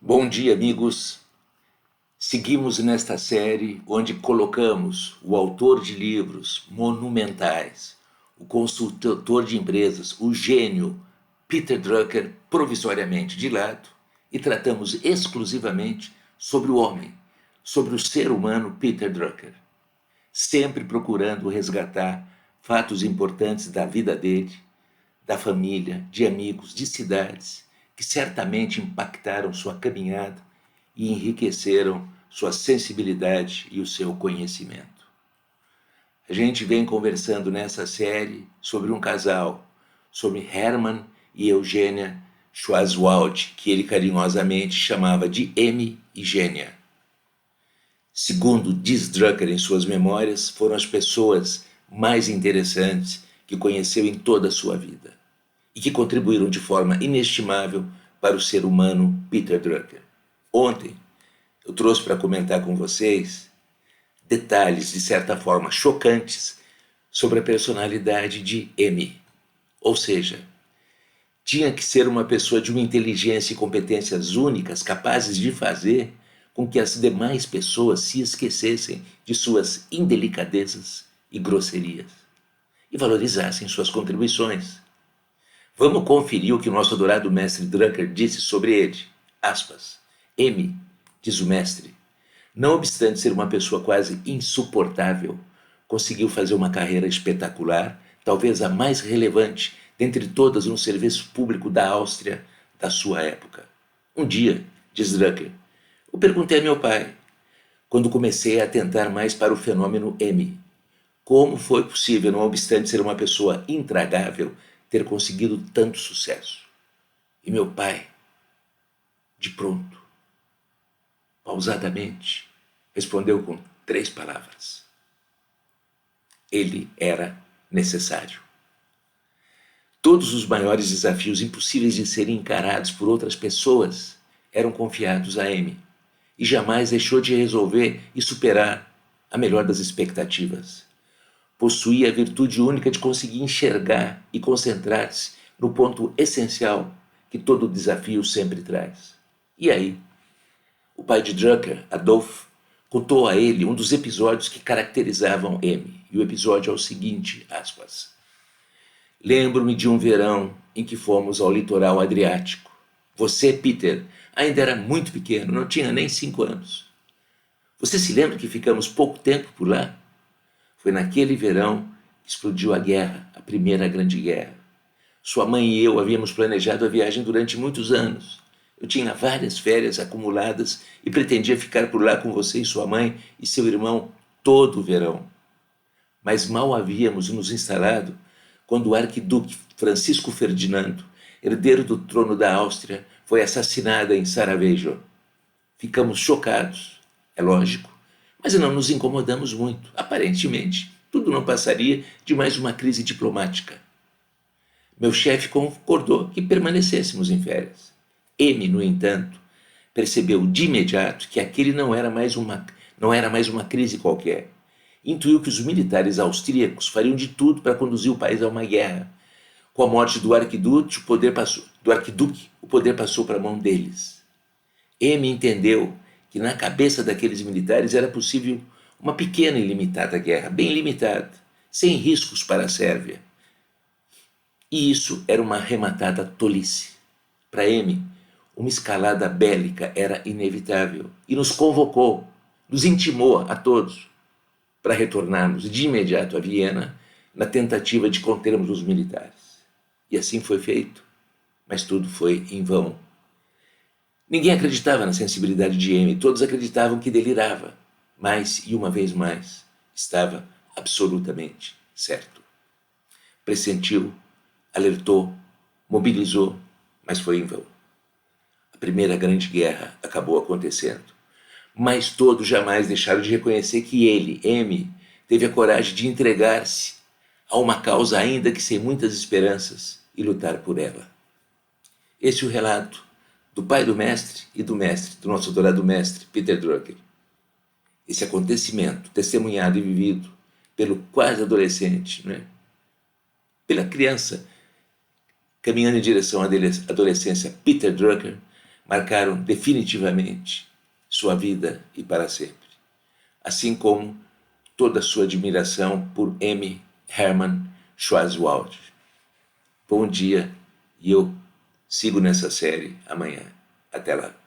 Bom dia, amigos. Seguimos nesta série onde colocamos o autor de livros monumentais, o consultor de empresas, o gênio Peter Drucker, provisoriamente de lado e tratamos exclusivamente sobre o homem, sobre o ser humano Peter Drucker, sempre procurando resgatar fatos importantes da vida dele, da família, de amigos, de cidades, que certamente impactaram sua caminhada e enriqueceram sua sensibilidade e o seu conhecimento. A gente vem conversando nessa série sobre um casal, sobre Hermann e Eugênia Schwarzwald, que ele carinhosamente chamava de M e Gênia. Segundo diz Drucker em suas memórias, foram as pessoas mais interessantes que conheceu em toda a sua vida e que contribuíram de forma inestimável para o ser humano Peter Drucker. Ontem, eu trouxe para comentar com vocês detalhes, de certa forma, chocantes sobre a personalidade de M. Ou seja, tinha que ser uma pessoa de uma inteligência e competências únicas, capazes de fazer com que as demais pessoas se esquecessem de suas indelicadezas e grosserias e valorizassem suas contribuições. Vamos conferir o que o nosso adorado mestre Drucker disse sobre ele. Aspas. M, diz o mestre, não obstante ser uma pessoa quase insuportável, conseguiu fazer uma carreira espetacular, talvez a mais relevante dentre todas no serviço público da Áustria da sua época. Um dia, diz Drucker, eu perguntei a meu pai, quando comecei a atentar mais para o fenômeno M, como foi possível, não obstante ser uma pessoa intragável, ter conseguido tanto sucesso? E meu pai, de pronto, pausadamente, respondeu com 3 palavras. Ele era necessário. Todos os maiores desafios impossíveis de serem encarados por outras pessoas eram confiados a M, e jamais deixou de resolver e superar a melhor das expectativas. Possuía a virtude única de conseguir enxergar e concentrar-se no ponto essencial que todo desafio sempre traz. E aí? O pai de Drucker, Adolf, contou a ele um dos episódios que caracterizavam M. E o episódio é o seguinte, aspas. Lembro-me de um verão em que fomos ao litoral Adriático. Você, Peter, ainda era muito pequeno, não tinha nem 5 anos. Você se lembra que ficamos pouco tempo por lá? Foi naquele verão que explodiu a guerra, a Primeira Grande Guerra. Sua mãe e eu havíamos planejado a viagem durante muitos anos. Eu tinha várias férias acumuladas e pretendia ficar por lá com você e sua mãe e seu irmão todo o verão. Mas mal havíamos nos instalado quando o arquiduque Francisco Ferdinando, herdeiro do trono da Áustria, foi assassinado em Sarajevo. Ficamos chocados, é lógico, mas não nos incomodamos muito. Aparentemente, tudo não passaria de mais uma crise diplomática. Meu chefe concordou que permanecêssemos em férias. M, no entanto, percebeu de imediato que aquele não era mais uma crise qualquer. Intuiu que os militares austríacos fariam de tudo para conduzir o país a uma guerra. Com a morte do arquiduque, o poder passou para a mão deles. M entendeu que na cabeça daqueles militares era possível uma pequena e limitada guerra, bem limitada, sem riscos para a Sérvia. E isso era uma arrematada tolice. Para M, uma escalada bélica era inevitável e nos convocou, nos intimou a todos para retornarmos de imediato a Viena na tentativa de contermos os militares. E assim foi feito, mas tudo foi em vão. Ninguém acreditava na sensibilidade de M, todos acreditavam que delirava, mas, e uma vez mais, estava absolutamente certo. Pressentiu, alertou, mobilizou, mas foi em vão. A Primeira Grande Guerra acabou acontecendo, mas todos jamais deixaram de reconhecer que ele, M, teve a coragem de entregar-se a uma causa ainda que sem muitas esperanças e lutar por ela. Esse é o relato do pai do mestre e do mestre, do nosso adorado mestre, Peter Drucker. Esse acontecimento, testemunhado e vivido pelo quase adolescente, né? Pela criança, caminhando em direção à adolescência, Peter Drucker, marcaram definitivamente sua vida e para sempre, assim como toda a sua admiração por M. Hermann Schwarzwald. Bom dia e eu sigo nessa série amanhã. Até lá.